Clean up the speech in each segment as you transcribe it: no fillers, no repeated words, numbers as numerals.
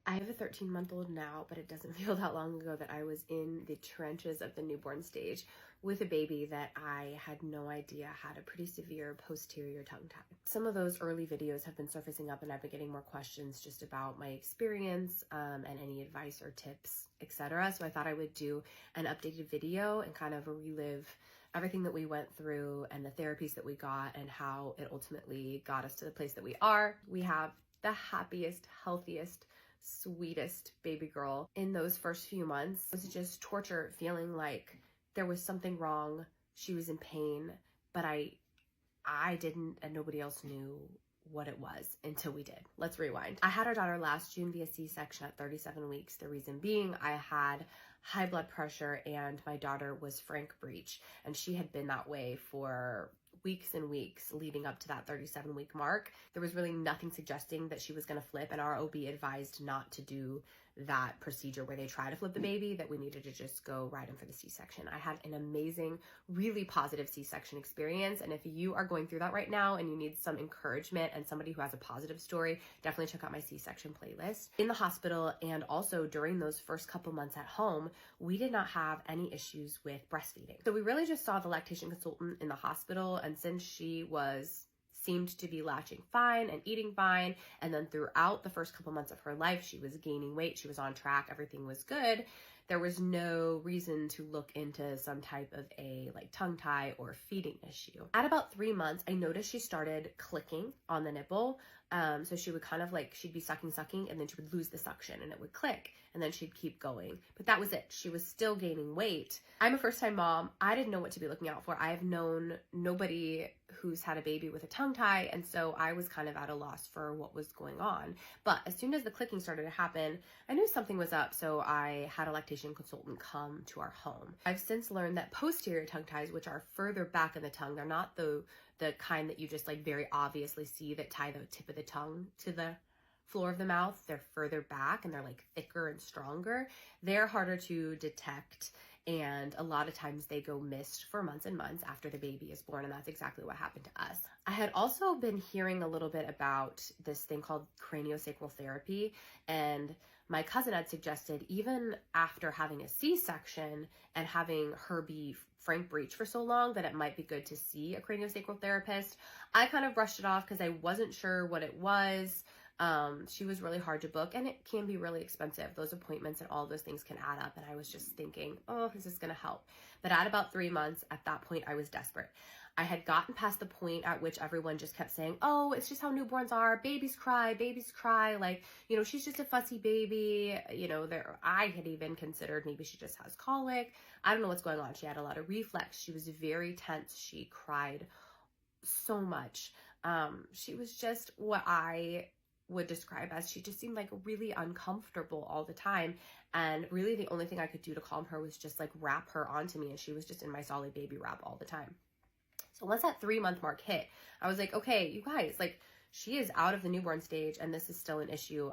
I have a 13-month-old now, but it doesn't feel that long ago that I was in the trenches of the newborn stage with a baby that I had no idea had a pretty severe posterior tongue tie. Some of those early videos have been surfacing up and I've been getting more questions just about my experience and any advice or tips, etc. So I thought I would do an updated video and kind of relive everything that we went through and the therapies that we got and how it ultimately got us to the place that we are. We have the happiest, healthiest, sweetest baby girl. In those first few months, it was just torture, feeling like there was something wrong. She was in pain, but I didn't, and nobody else knew what it was until we did. Let's rewind. I had our daughter last June via C-section at 37 weeks. The reason being I had high blood pressure and my daughter was frank breech, and she had been that way for weeks and weeks leading up to that 37-week mark. There was really nothing suggesting that she was going to flip, and our OB advised not to do that procedure where they try to flip the baby, that we needed to just go right in for the C-section. I had an amazing, really positive C-section experience, and if you are going through that right now and you need some encouragement and somebody who has a positive story, definitely check out my C-section playlist. In the hospital and also during those first couple months at home, we did not have any issues with breastfeeding. So we really just saw the lactation consultant in the hospital, and since she seemed to be latching fine and eating fine, and then throughout the first couple months of her life, she was gaining weight, she was on track, everything was good, there was no reason to look into some type of a tongue tie or feeding issue. At about 3 months, I noticed she started clicking on the nipple. So she would kind of she'd be sucking, and then she would lose the suction and it would click, and then she'd keep going. But that was it. She was still gaining weight. I'm a first-time mom. I didn't know what to be looking out for. I have known nobody who's had a baby with a tongue tie, and so I was kind of at a loss for what was going on. But as soon as the clicking started to happen, I knew something was up, so I had a lactation consultant come to our home. I've since learned that posterior tongue ties, which are further back in the tongue, they're not the kind that you just very obviously see that tie the tip of the tongue to the floor of the mouth. They're further back and they're thicker and stronger. They're harder to detect, and a lot of times they go missed for months and months after the baby is born, and that's exactly what happened to us. I had also been hearing a little bit about this thing called craniosacral therapy, and my cousin had suggested, even after having a C-section and having her be frank breech for so long, that it might be good to see a craniosacral therapist. I kind of brushed it off because I wasn't sure what it was. She was really hard to book, and it can be really expensive. Those appointments and all those things can add up, and I was just thinking, oh, is this going to help? But at about 3 months, at that point, I was desperate. I had gotten past the point at which everyone just kept saying, oh, it's just how newborns are. Babies cry. She's just a fussy baby. I had even considered maybe she just has colic. I don't know what's going on. She had a lot of reflex. She was very tense. She cried so much. She was just what I would describe as, she just seemed really uncomfortable all the time, and really the only thing I could do to calm her was just wrap her onto me, and she was just in my solid baby wrap all the time. So once that 3-month mark hit, I was like, okay, you guys, she is out of the newborn stage and this is still an issue.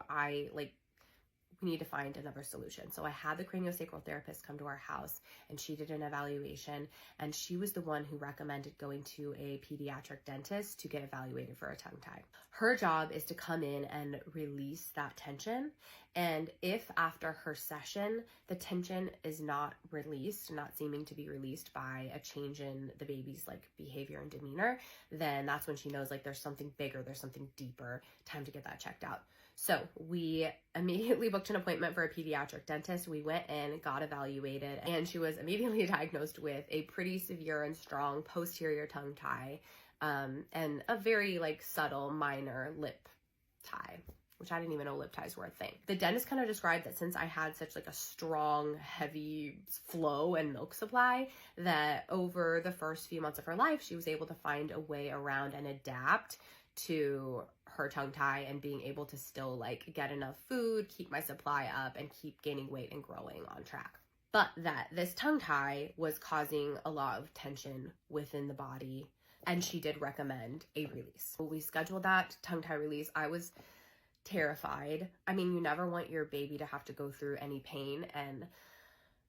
We need to find another solution. So I had the craniosacral therapist come to our house, and she did an evaluation, and she was the one who recommended going to a pediatric dentist to get evaluated for a tongue tie. Her job is to come in and release that tension, and if after her session the tension is not released, not seeming to be released by a change in the baby's behavior and demeanor, then that's when she knows there's something bigger, there's something deeper, time to get that checked out. So we immediately booked an appointment for a pediatric dentist. We went in, got evaluated, and she was immediately diagnosed with a pretty severe and strong posterior tongue tie, and a very subtle minor lip tie, which I didn't even know lip ties were a thing. The dentist kind of described that since I had such a strong, heavy flow and milk supply, that over the first few months of her life, she was able to find a way around and adapt to her tongue tie and being able to still get enough food, keep my supply up, and keep gaining weight and growing on track. But that this tongue tie was causing a lot of tension within the body, and she did recommend a release. We scheduled that tongue tie release. I was terrified. I mean, you never want your baby to have to go through any pain, and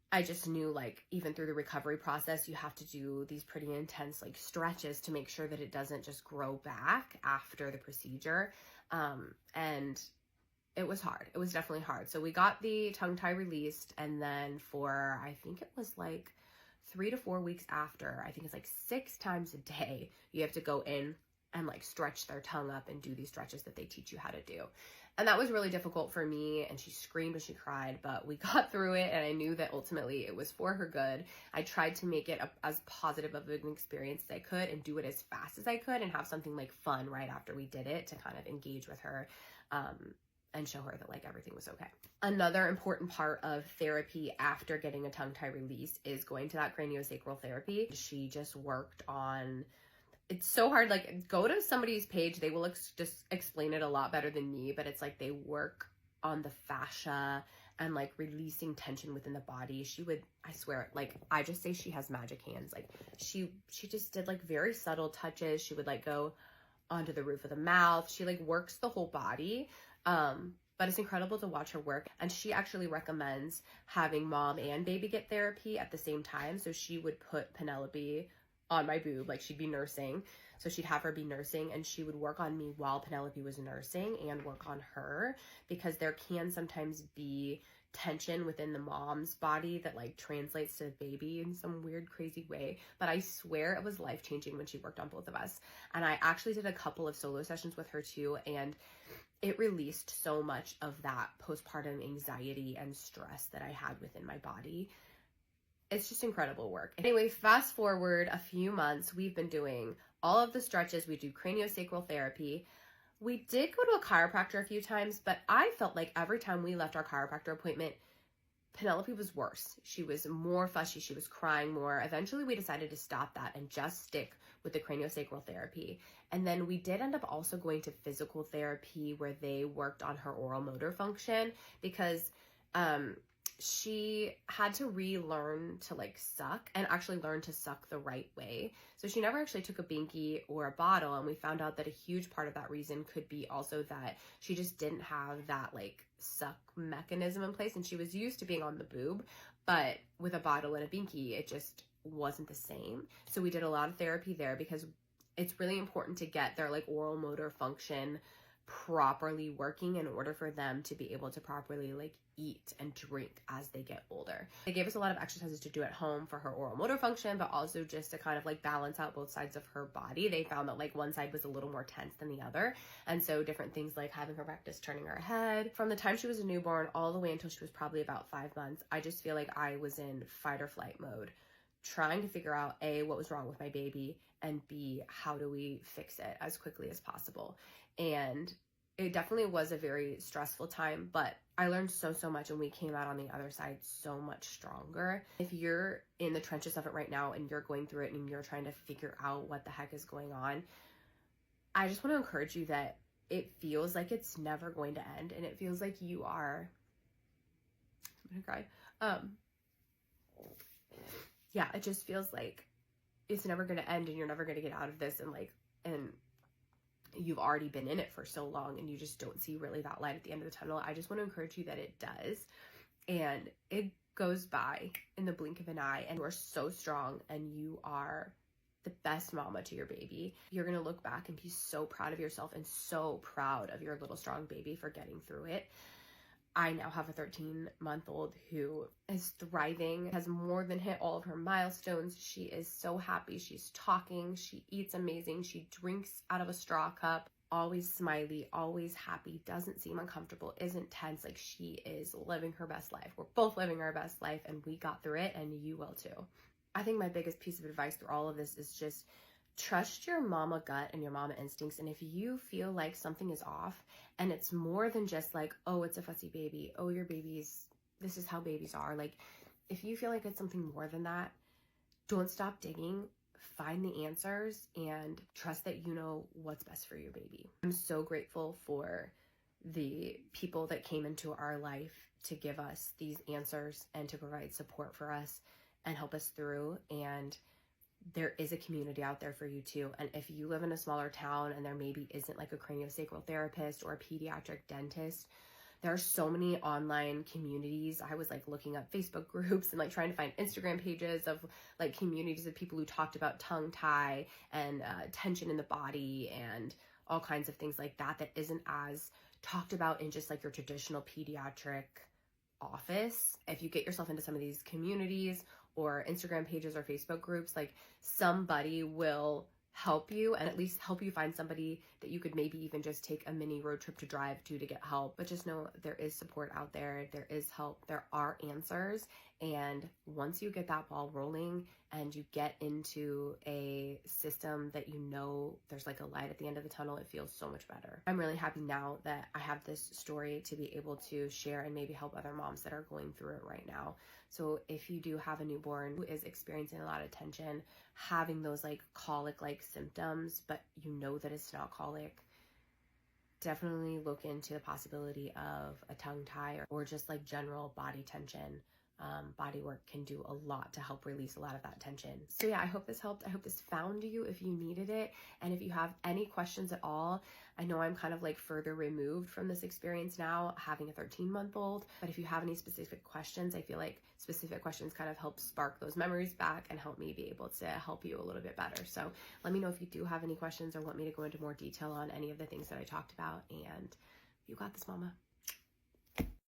I just knew even through the recovery process, you have to do these pretty intense stretches to make sure that it doesn't just grow back after the procedure. And it was hard. It was definitely hard. So we got the tongue tie released, and then for, I think it was like 3 to 4 weeks after, I think it's like 6 times a day, you have to go in and like stretch their tongue up and do these stretches that they teach you how to do. And that was really difficult for me, and she screamed and she cried, but we got through it, and I knew that ultimately it was for her good. I tried to make it as positive of an experience as I could and do it as fast as I could and have something like fun right after we did it to kind of engage with her and show her that like everything was okay. Another important part of therapy after getting a tongue tie release is going to that craniosacral therapy. She just worked on, it's so hard, like go to somebody's page, they will just explain it a lot better than me, but it's like they work on the fascia and like releasing tension within the body. She would, I swear, like I just say she has magic hands. Like she just did like very subtle touches. She would like go onto the roof of the mouth. She like works the whole body. But it's incredible to watch her work. And she actually recommends having mom and baby get therapy at the same time. So she would put Penelope on my boob, like she'd be nursing. So she'd have her be nursing, and she would work on me while Penelope was nursing and work on her, because there can sometimes be tension within the mom's body that like translates to the baby in some weird, crazy way. But I swear it was life-changing when she worked on both of us. And I actually did a couple of solo sessions with her too, and it released so much of that postpartum anxiety and stress that I had within my body. It's just incredible work. Anyway, fast forward a few months, we've been doing all of the stretches. We do craniosacral therapy. We did go to a chiropractor a few times, but I felt like every time we left our chiropractor appointment, Penelope was worse. She was more fussy. She was crying more. Eventually, we decided to stop that and just stick with the craniosacral therapy. And then we did end up also going to physical therapy, where they worked on her oral motor function, because she had to relearn to like suck and actually learn to suck the right way. So she never actually took a binky or a bottle, and we found out that a huge part of that reason could be also that she just didn't have that like suck mechanism in place, and she was used to being on the boob, but with a bottle and a binky it just wasn't the same. So we did a lot of therapy there, because it's really important to get their like oral motor function properly working in order for them to be able to properly like eat and drink as they get older. They gave us a lot of exercises to do at home for her oral motor function, but also just to kind of like balance out both sides of her body. They found that like one side was a little more tense than the other, and so different things like having her practice turning her head from the time she was a newborn all the way until she was probably about 5 months. I just feel like I was in fight or flight mode, trying to figure out A, what was wrong with my baby, and B, how do we fix it as quickly as possible. And it definitely was a very stressful time, but I learned so much, and we came out on the other side so much stronger. If you're in the trenches of it right now and you're going through it and you're trying to figure out what the heck is going on, I just want to encourage you that it feels like it's never going to end, and it feels like you are, I'm gonna cry. Yeah, it just feels like it's never going to end, and you're never going to get out of this, and you've already been in it for so long, and you just don't see really that light at the end of the tunnel. I just want to encourage you that it does, and it goes by in the blink of an eye, and you are so strong, and you are the best mama to your baby. You're going to look back and be so proud of yourself and so proud of your little strong baby for getting through it. I now have a 13-month-old who is thriving, has more than hit all of her milestones. She is so happy. She's talking. She eats amazing. She drinks out of a straw cup. Always smiley, always happy, doesn't seem uncomfortable, isn't tense. Like, she is living her best life. We're both living our best life, and we got through it, and you will too. I think my biggest piece of advice through all of this is just trust your mama gut and your mama instincts. And if you feel like something is off, and it's more than just like, oh, it's a fussy baby, oh, your baby's, this is how babies are. Like, if you feel like it's something more than that, don't stop digging, find the answers, and trust that you know what's best for your baby. I'm so grateful for the people that came into our life to give us these answers and to provide support for us and help us through. And there is a community out there for you too. And if you live in a smaller town and there maybe isn't like a craniosacral therapist or a pediatric dentist, there are so many online communities. I was like looking up Facebook groups and like trying to find Instagram pages of like communities of people who talked about tongue tie and tension in the body and all kinds of things like that, that isn't as talked about in just like your traditional pediatric office. If you get yourself into some of these communities or Instagram pages or Facebook groups, like somebody will help you, and at least help you find somebody that you could maybe even just take a mini road trip to drive to get help. But just know there is support out there. There is help. There are answers. And once you get that ball rolling and you get into a system that you know there's like a light at the end of the tunnel, it feels so much better. I'm really happy now that I have this story to be able to share and maybe help other moms that are going through it right now. So if you do have a newborn who is experiencing a lot of tension, having those like colic-like symptoms, but you know that it's not colic, definitely look into the possibility of a tongue tie or just like general body tension. Body work can do a lot to help release a lot of that tension. So yeah, I hope this helped. I hope this found you if you needed it. And if you have any questions at all, I know I'm kind of like further removed from this experience now, having a 13-month-old, but if you have any specific questions, I feel like specific questions kind of help spark those memories back and help me be able to help you a little bit better. So let me know if you do have any questions or want me to go into more detail on any of the things that I talked about, and you got this, mama.